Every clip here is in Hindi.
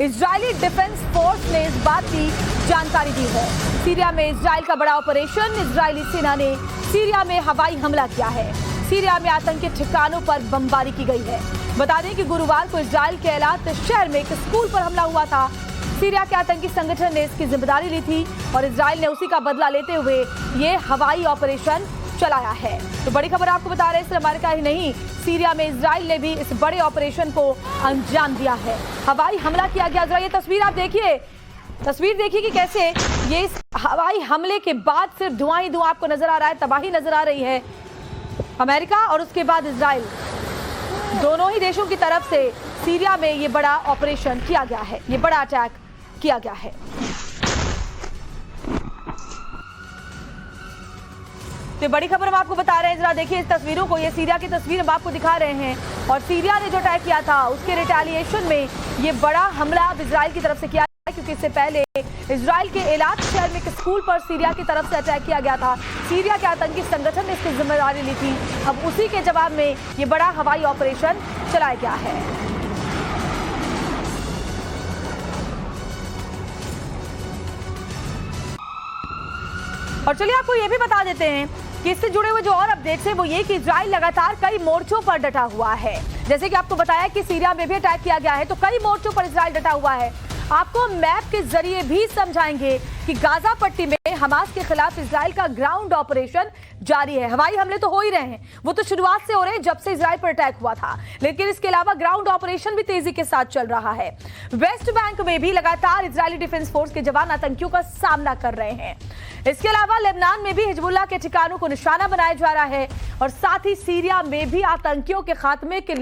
इजरायली डिफेंस फोर्स ने इस बात की जानकारी दी है। सीरिया में इजराइल का बड़ा ऑपरेशन। इजरायली सेना ने सीरिया में हवाई हमला किया है। सीरिया में आतंकी ठिकानों पर बमबारी की गई है। बता दें कि गुरुवार को इजराइल के एलात शहर में एक स्कूल पर हमला हुआ था। सीरिया के आतंकी संगठन ने इसकी जिम्मेदारी ली थी और इजराइल ने उसी का बदला लेते हुए ये हवाई ऑपरेशन चलाया है। तो बड़ी खबर आपको बता रहे हैं, सिर्फ अमेरिका ही नहीं, सीरिया में इजराइल ने भी इस बड़े ऑपरेशन को अंजाम दिया है। हवाई हमला किया गया। जरा ये तस्वीर आप देखिए, तस्वीर देखिए कि कैसे ये इस हवाई हमले के बाद सिर्फ धुआं ही धुआं आपको नजर आ रहा है, तबाही नजर आ रही है। अमेरिका और उसके बाद इजराइल, दोनों ही देशों की तरफ से सीरिया में ये बड़ा ऑपरेशन किया गया है, ये बड़ा अटैक किया गया है। तो बड़ी खबर हम आपको बता रहे हैं, जरा देखिए इस तस्वीरों को। ये सीरिया की तस्वीर हम आपको दिखा रहे हैं और सीरिया ने जो अटैक किया था उसके रिटेलिएशन में ये बड़ा हमला अब इजराइल की तरफ से किया है, क्योंकि इससे पहले इजराइल के एलात शहर में एक स्कूल पर सीरिया की तरफ से अटैक किया गया था। सीरिया के आतंकी संगठन ने इसकी जिम्मेदारी ली थी। अब उसी के जवाब में ये बड़ा हवाई ऑपरेशन चलाया गया है। और चलिए आपको ये भी बता देते हैं कि इससे जुड़े हुए जो और अपडेट्स हैं वो ये कि इजराइल लगातार कई मोर्चों पर डटा हुआ है। जैसे कि आपको बताया कि सीरिया में भी अटैक किया गया है, तो कई मोर्चों पर इजराइल डटा हुआ है। आपको मैप के जरिए भी समझाएंगे कि गाजा पट्टी में हमास के खिलाफ इजराइल का ग्राउंड ऑपरेशन जारी है। हवाई हमले तो हो ही रहे हैं, वो तो शुरुआत से हो रहे हैं जब से इजराइल पर अटैक हुआ था, लेकिन इसके अलावा ग्राउंड ऑपरेशन भी तेजी के साथ चल रहा है। वेस्ट बैंक में भी लगातार इजरायली डिफेंस फोर्स के जवान आतंकियों का सामना कर रहे हैं। इसके अलावा लेबनान में भी हिजबुल्लाह के ठिकानों को निशाना बनाया जा रहा है और साथ ही सीरिया में भी आतंकियों के खात्मे के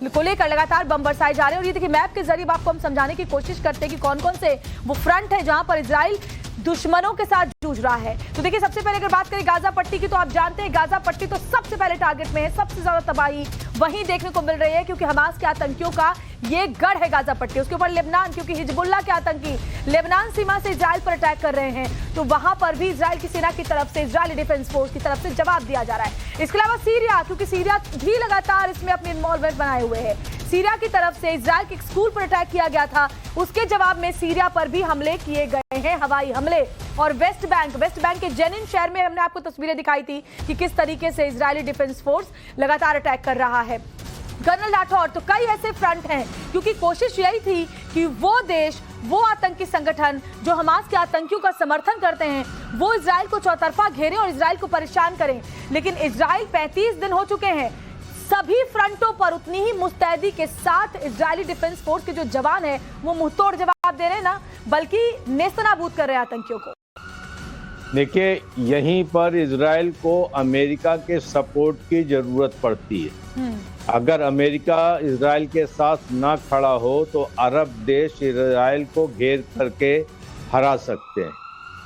को लेकर लगातार बम बरसाए जा रहे हैं। और ये देखिए मैप के जरिए आपको हम समझाने की कोशिश करते हैं कि कौन कौन से वो फ्रंट है जहां पर इजराइल दुश्मनों के साथ जूझ रहा है। तो देखिए सबसे पहले अगर बात करें गाजा पट्टी की, तो आप जानते हैं गाजा पट्टी तो सबसे पहले टारगेट में है। सबसे ज्यादा तबाही वहीं देखने को मिल रही है, क्योंकि हमास के आतंकियों का ये गढ़ है गाजा पट्टी। उसके ऊपर लेबनान, क्योंकि हिजबुल्लाह के आतंकी लेबनान सीमा से इजराइल पर अटैक कर रहे हैं, तो वहां पर भी इजराइल की सेना की तरफ से, इजरायली डिफेंस फोर्स की तरफ से जवाब दिया जा रहा है। इसके अलावा सीरिया, क्योंकि सीरिया भी लगातार इसमें अपनी इन्वॉल्वमेंट बनाए हुए है। सीरिया की तरफ से इजराइल के एक स्कूल पर अटैक किया गया था, उसके जवाब में सीरिया पर भी हमले किए गए हैं, हवाई हमले। और वेस्ट बैंक के जेनिन शहर में हमने आपको तस्वीरें दिखाई थी कि किस तरीके से इजरायली डिफेंस फोर्स लगातार अटैक कर रहा है। कर्नल राठौर, तो कई ऐसे फ्रंट हैं, क्योंकि कोशिश यही थी कि वो देश, वो आतंकी संगठन जो हमास के आतंकियों का समर्थन करते हैं, वो इजराइल को चौतरफा घेरें और इजराइल को परेशान करें। लेकिन इजराइल 35 दिन हो चुके हैं, सभी फ्रंटों पर उतनी ही मुस्तैदी के साथ इजरायली डिफेंस फोर्स के जो जवान है वो मुंहतोड़ जवाब दे रहे हैं ना, बल्कि नेस्तनाबूद कर रहे हैं आतंकियों को। देखिए, यहीं पर इजराइल को अमेरिका के सपोर्ट की जरूरत पड़ती है। अगर अमेरिका इजराइल के साथ ना खड़ा हो तो अरब देश इजराइल को घेर करके हरा सकते हैं।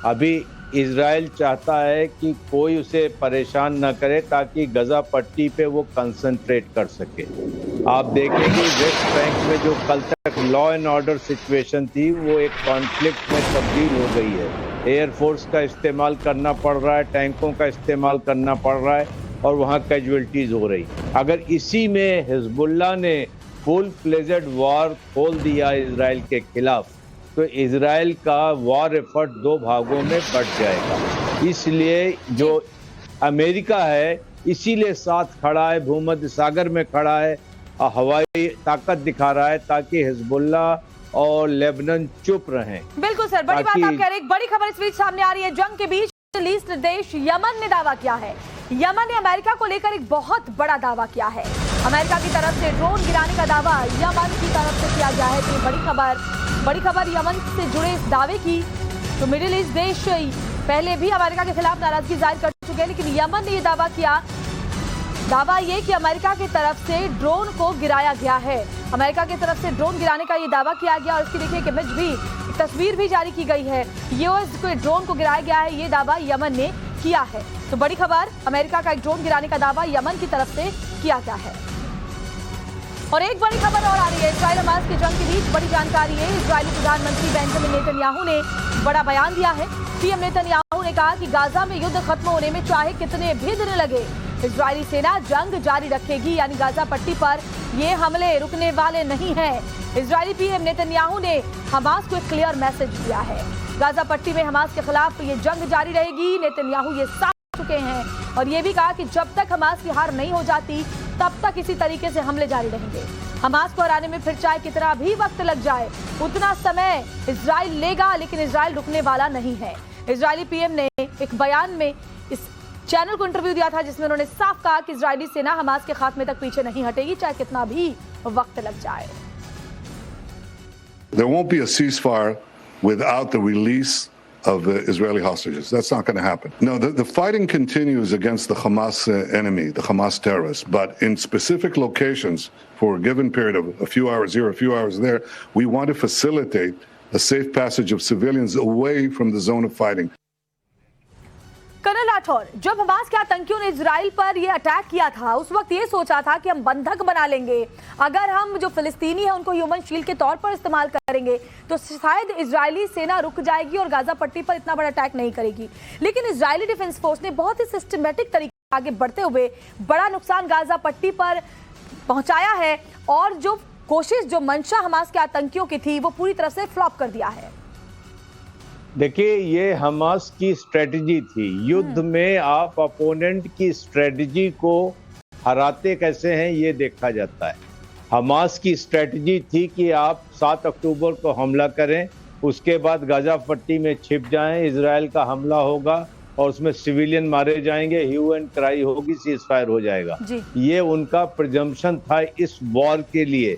अभी इजराइल चाहता है कि कोई उसे परेशान न करे ताकि गजा पट्टी पे वो कंसंट्रेट कर सके। आप देखेंगे वेस्ट बैंक में जो कल तक लॉ एंड ऑर्डर सिचुएशन थी वो एक कॉन्फ्लिक्ट में तब्दील हो गई है। एयरफोर्स का इस्तेमाल करना पड़ रहा है, टैंकों का इस्तेमाल करना पड़ रहा है और वहाँ कैजुअल्टीज हो रही। अगर इसी में हिजबुल्लाह ने फुल फ्लेजेड वॉर खोल दिया इजराइल के खिलाफ, तो इजराइल का वॉर एफर्ट दो भागों में बट जाएगा। इसलिए जो अमेरिका है इसीलिए साथ खड़ा है, भूमध्य सागर में खड़ा है, हवाई ताकत दिखा रहा है ताकि हिजबुल्लाह और लेबनान चुप रहें। बिल्कुल सर, बड़ी बात आप कह रहे हैं। एक बड़ी खबर इस बीच सामने आ रही है। जंग के बीच मिडिल ईस्ट देश यमन ने दावा किया है। यमन ने अमेरिका को लेकर एक बहुत बड़ा दावा किया है। अमेरिका की तरफ से ड्रोन गिराने का दावा यमन की तरफ से किया गया है। तो बड़ी खबर यमन से जुड़े इस दावे की। तो मिडिल ईस्ट देश पहले भी अमेरिका के खिलाफ नाराजगी जाहिर कर चुके हैं, लेकिन यमन ने यह दावा किया, दावा ये कि अमेरिका की तरफ से ड्रोन को गिराया गया है। अमेरिका की तरफ से ड्रोन गिराने का ये दावा किया गया और इसकी देखिए एक इमेज भी, तस्वीर भी जारी की गई है। यूएस को ड्रोन को गिराया गया है, ये दावा यमन ने किया है। तो बड़ी खबर, अमेरिका का एक ड्रोन गिराने का दावा यमन की तरफ से किया गया है। और एक बड़ी खबर और आ रही है, इजराइल हमास की जंग के बीच बड़ी जानकारी है। इजरायली प्रधानमंत्री बेंजामिन नेतन्याहू ने बड़ा बयान दिया है। पीएम नेतन्याहू ने कहा कि गाजा में युद्ध खत्म होने में चाहे कितने भी दिन लगे, इजरायली सेना जंग जारी रखेगी, यानी गाजा पट्टी पर ये हमले रुकने वाले नहीं हैं। इजरायली पीएम नेतन्याहू ने हमास को एक क्लियर मैसेज दिया है। गाजा पट्टी में हमास के खिलाफ ये जंग जारी रहेगी। नेतन्याहू ये साफ चुके हैं और ये भी कहा कि जब तक हमास की हार नहीं हो जाती तब तक इसी तरीके से हमले जारी रहेंगे। हमास को हराने में फिर चाहे कितना भी वक्त लग जाए उतना समय इजराइल लेगा, लेकिन इजराइल रुकने वाला नहीं है। इजरायली पीएम ने एक बयान में इस चैनल को इंटरव्यू दिया था जिसमें उन्होंने साफ कहा कि इजरायली सेना हमास के खात्मे तक पीछे नहीं हटेगी, चाहे कितना भी वक्त लग जाए। There won't be a ceasefire without the release of the Israeli hostages. That's not going to happen. No, the fighting continues against the Hamas enemy, the Hamas terrorists, but in specific locations for a given period of a few hours here, a few hours there, we want to facilitate a safe passage of civilians away from the zone of fighting. Colonel Rathore, जब हमास के आतंकियों ने इजराइल पर यह अटैक किया था उस वक्त ये सोचा था कि हम बंधक बना लेंगे, अगर हम जो फिलिस्तीनी है उनको ह्यूमन शील्ड के तौर पर इस्तेमाल करेंगे तो शायद इजरायली सेना रुक जाएगी और गाजा पट्टी पर इतना बड़ा अटैक नहीं करेगी। लेकिन इजरायली डिफेंस फोर्स ने बहुत ही सिस्टमेटिक तरीके से आगे बढ़ते हुए बड़ा नुकसान गाजा पट्टी पर पहुंचाया है और जो कोशिश, जो मंशा हमास के आतंकियों की थी वो पूरी तरह से फ्लॉप कर दिया है। देखिए, ये हमास की स्ट्रेटजी थी। युद्ध में आप अपोनेंट की स्ट्रेटजी को हराते कैसे हैं ये देखा जाता है। हमास की स्ट्रेटजी थी कि आप 7 अक्टूबर को हमला करें, उसके बाद गाजा पट्टी में छिप जाएं, इजराइल का हमला होगा और उसमें सिविलियन मारे जाएंगे, ह्यू एंड क्राई होगी, सीज फायर हो जाएगा। ये उनका प्रिजम्पशन था इस वॉर के लिए।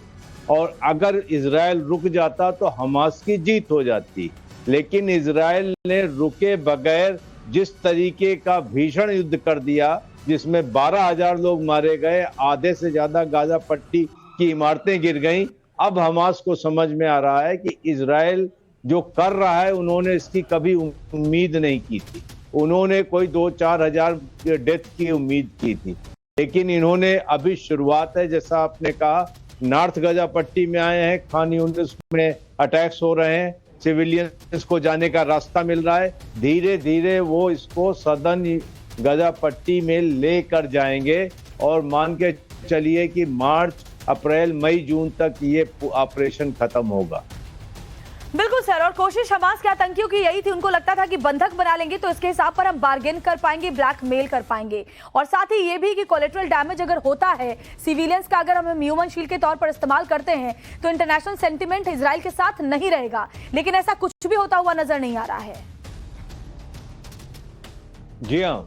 और अगर इजराइल रुक जाता तो हमास की जीत हो जाती, लेकिन इजराइल ने रुके बगैर जिस तरीके का भीषण युद्ध कर दिया जिसमें 12,000 लोग मारे गए, आधे से ज्यादा गाजा पट्टी की इमारतें गिर गईं। अब हमास को समझ में आ रहा है कि इजराइल जो कर रहा है उन्होंने इसकी कभी उम्मीद नहीं की थी। उन्होंने कोई 2-4 हजार डेथ की उम्मीद की थी, लेकिन इन्होंने अभी शुरुआत है। जैसा आपने कहा, नॉर्थ गाजा पट्टी में आए हैं, खान यूनिस में अटैक्स हो रहे हैं, सिविलियंस को जाने का रास्ता मिल रहा है। धीरे धीरे वो इसको सदन गाजा पट्टी में लेकर जाएंगे और मान के चलिए कि मार्च, अप्रैल, मई, जून तक ये ऑपरेशन खत्म होगा। बिल्कुल सर, और कोशिश हमास के आतंकियों की यही थी। उनको लगता था कि बंधक बना लेंगे तो इसके हिसाब पर हम बार्गेन कर पाएंगे, ब्लैकमेल कर पाएंगे, और साथ ही ये भी कि कोलेटरल डैमेज अगर होता है सिविलियंस का, अगर हम ह्यूमन शील्ड के तौर पर इस्तेमाल करते हैं तो इंटरनेशनल सेंटिमेंट इजराइल के साथ नहीं रहेगा। लेकिन ऐसा कुछ भी होता हुआ नजर नहीं आ रहा है। जी हाँ,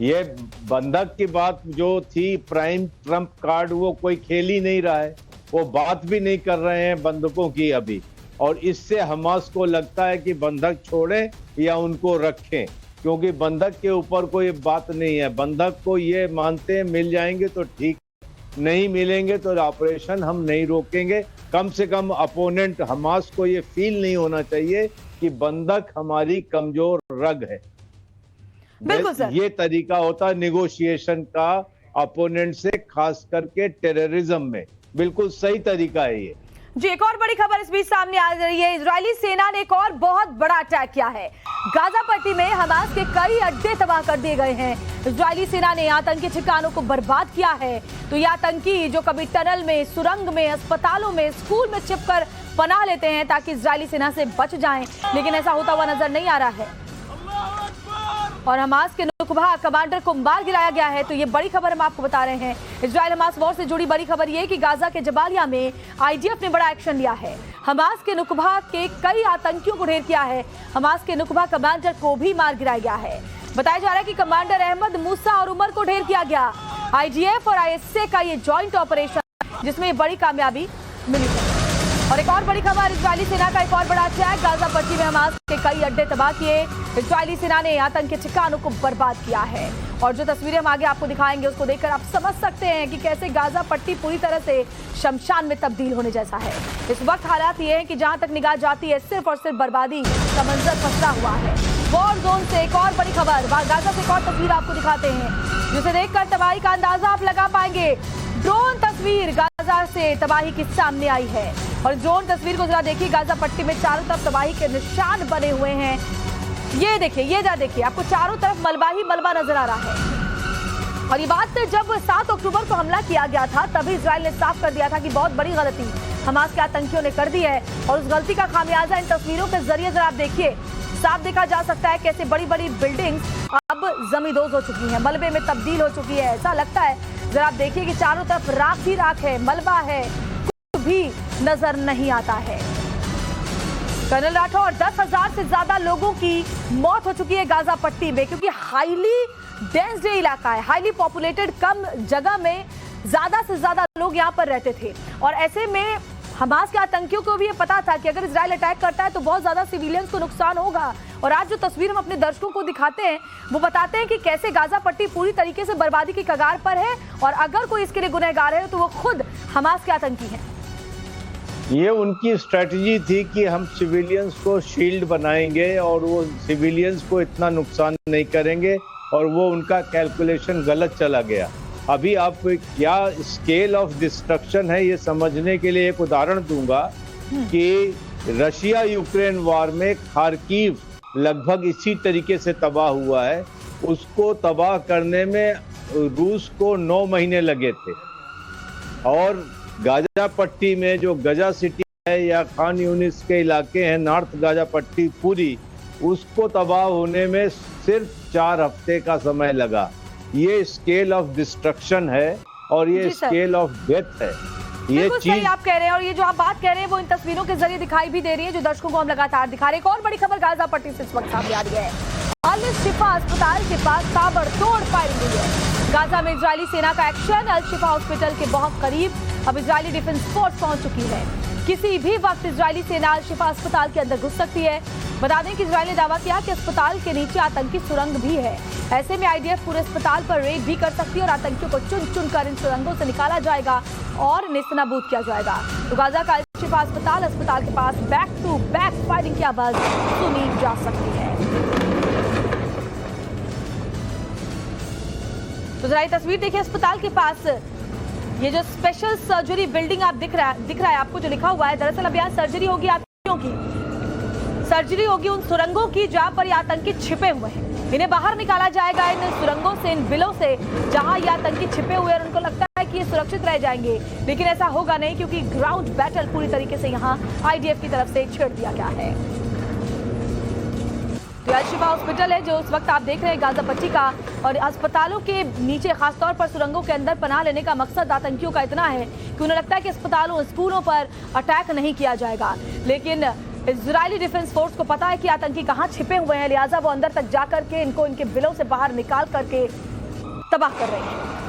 ये बंधक की बात जो थी, प्राइम ट्रम्प कार्ड, वो कोई खेल ही नहीं रहा है। वो बात भी नहीं कर रहे हैं बंधकों की अभी, और इससे हमास को लगता है कि बंधक छोड़ें या उनको रखें, क्योंकि बंधक के ऊपर कोई बात नहीं है। बंधक को ये मानते हैं मिल जाएंगे तो ठीक, नहीं मिलेंगे तो ऑपरेशन हम नहीं रोकेंगे। कम से कम अपोनेंट हमास को ये फील नहीं होना चाहिए कि बंधक हमारी कमजोर रग है। बिल्कुल सर, ये तरीका होता है निगोशिएशन का अपोनेंट से, खास करके टेररिज्म में। बिल्कुल सही तरीका है ये जी। एक और बड़ी खबर इस बीच सामने आ रही है। इजरायली सेना ने एक और बहुत बड़ा अटैक किया है। गाजा पट्टी में हमास के कई अड्डे तबाह कर दिए गए हैं। इजरायली सेना ने आतंकी ठिकानों को बर्बाद किया है। तो ये आतंकी जो कभी टनल में, सुरंग में, अस्पतालों में, स्कूल में छिपकर पनाह लेते हैं ताकि इजरायली सेना से बच जाएं, लेकिन ऐसा होता हुआ नजर नहीं आ रहा है। और हमास के नुकबा कमांडर को मार गिराया गया है। तो ये बड़ी खबर हम आपको बता रहे हैं। इजराइल हमास वॉर से जुड़ी बड़ी खबर ये कि गाजा के जबालिया में आईडीएफ ने बड़ा एक्शन लिया है। हमास के नुकबा के कई आतंकियों को ढेर किया है। हमास के नुकबा कमांडर को भी मार गिराया गया है। बताया जा रहा है कि कमांडर अहमद मूसा और उमर को ढेर किया गया। आईडीएफ और आईएसए का ये जॉइंट ऑपरेशन जिसमें ये बड़ी कामयाबी मिली है। और एक और बड़ी खबर, इजरायली सेना का एक और बड़ा अटैक। गाजा पट्टी में हमास के कई अड्डे तबाह किए। इजरायली सेना ने आतंकी ठिकानों को बर्बाद किया है। और जो तस्वीरें हम आगे आपको दिखाएंगे उसको देखकर आप समझ सकते हैं कि कैसे गाजा पट्टी पूरी तरह से शमशान में तब्दील होने जैसा है। इस वक्त हालात ये हैं कि जहां तक निगाह जाती है सिर्फ और सिर्फ बर्बादी का मंजर पसरा हुआ है। वॉर जोन से एक और बड़ी खबर, गाजा से एक और तस्वीर आपको दिखाते हैं जिसे देखकर तबाही का अंदाजा आप लगा पाएंगे। ड्रोन तस्वीर गाजा से तबाही की सामने आई है। और ड्रोन तस्वीर को जरा देखिए, गाजा पट्टी में चारों तरफ तबाही के निशान बने हुए हैं। ये देखिए, ये जरा देखिए, आपको चारों तरफ मलबा ही मलबा नजर आ रहा है। और ये बात जब 7 अक्टूबर को हमला किया गया था तभी इजराइल ने साफ कर दिया था कि बहुत बड़ी गलती हमास के आतंकियों ने कर दी है और उस गलती का खामियाजा इन तस्वीरों के जरिए जरा आप देखिए, साफ देखा जा सकता है कैसे बड़ी बड़ी बिल्डिंग्स अब जमींदोज हो चुकी हैं, मलबे में तब्दील हो चुकी है। ऐसा लगता है जरा आप देखिए कि चारों तरफ राख ही राख है, मलबा है, कुछ भी नजर नहीं आता है। कर्नल राठौर, 10,000 से ज्यादा लोगों की मौत हो चुकी है गाजा पट्टी में क्योंकि हाईली डेंस इलाका है, हाईली पॉपुलेटेड, कम जगह में ज्यादा से ज्यादा लोग यहाँ पर रहते थे और ऐसे में हमास के आतंकियों को भी ये पता था कि अगर इजराइल अटैक करता है तो बहुत ज्यादा सिविलियंस को नुकसान होगा। और आज जो तस्वीर हम अपने दर्शकों को दिखाते हैं वो बताते हैं कि कैसे गाजा पट्टी पूरी तरीके से बर्बादी की कगार पर है और अगर कोई इसके लिए गुनहगार है तो वो खुद हमास के आतंकी हैं। ये उनकी स्ट्रेटजी थी कि हम सिविलियंस को शील्ड बनाएंगे और वो सिविलियंस को इतना नुकसान नहीं करेंगे और वो उनका कैलकुलेशन गलत चला गया। अभी आप क्या स्केल ऑफ डिस्ट्रक्शन है ये समझने के लिए एक उदाहरण दूंगा कि रशिया यूक्रेन वॉर में खार्किव लगभग इसी तरीके से तबाह हुआ है। उसको तबाह करने में रूस को 9 महीने लगे थे और गाजा पट्टी में जो गजा सिटी है या खान यूनिस के इलाके हैं, नॉर्थ गाजा पट्टी पूरी, उसको तबाह होने में सिर्फ 4 हफ्ते का समय लगा। ये स्केल ऑफ डिस्ट्रक्शन है और ये स्केल ऑफ डेथ है। ये चीज आप कह रहे हैं और ये जो आप बात कह रहे हैं वो इन तस्वीरों के जरिए दिखाई भी दे रही है जो दर्शकों को हम लगातार दिखा रहे हैं। एक और बड़ी खबर गाजा पट्टी से इस वक्त सामने आ रही है। अल शिफा अस्पताल के पास ताबड़तोड़ फायरिंग हुई है। गाजा में इजरायली सेना का एक्शन, अल शिफा हॉस्पिटल के बहुत करीब अब इजरायली डिफेंस फोर्स पहुंच चुकी है। किसी भी वक्त इजरायली सेना अल शिफा अस्पताल के अंदर घुस सकती है। बता दें कि इजरायल ने दावा किया कि अस्पताल के नीचे आतंकी सुरंग भी है। ऐसे में आईडीएफ पूरे अस्पताल पर रेड भी कर सकती है और आतंकियों को चुन चुन कर इन सुरंगों से निकाला जाएगा और नेस्तनाबूद किया जाएगा। तो गाजा का अल शिफा अस्पताल के पास बैक टू बैक फायरिंग की आवाज सुनी जा सकती है। तो जरा ये तस्वीर देखिए अस्पताल के पास, ये जो स्पेशल सर्जरी बिल्डिंग आप दिख रहा है आपको जो लिखा हुआ है, दरअसल अब यहाँ सर्जरी होगी आतंकियों की, सर्जरी होगी उन सुरंगों की जहां पर ये आतंकी छिपे हुए हैं। इन्हें बाहर निकाला जाएगा इन सुरंगों से, इन बिलों से जहां ये आतंकी छिपे हुए हैं और उनको लगता है कि ये सुरक्षित रह जाएंगे, लेकिन ऐसा होगा नहीं क्योंकि ग्राउंड बैटल पूरी तरीके से यहाँ आईडीएफ की तरफ से छेड़ दिया गया है। तो अल शिफा हॉस्पिटल है जो उस वक्त आप देख रहे हैं गाजा पट्टी का, और अस्पतालों के नीचे खासतौर पर सुरंगों के अंदर पनाह लेने का मकसद आतंकियों का इतना है कि उन्हें लगता है कि अस्पतालों स्कूलों पर अटैक नहीं किया जाएगा, लेकिन इजरायली डिफेंस फोर्स को पता है कि आतंकी कहां छिपे हुए हैं, लिहाजा वो अंदर तक जाकर के इनको इनके बिलों से बाहर निकाल करके तबाह कर रहे हैं।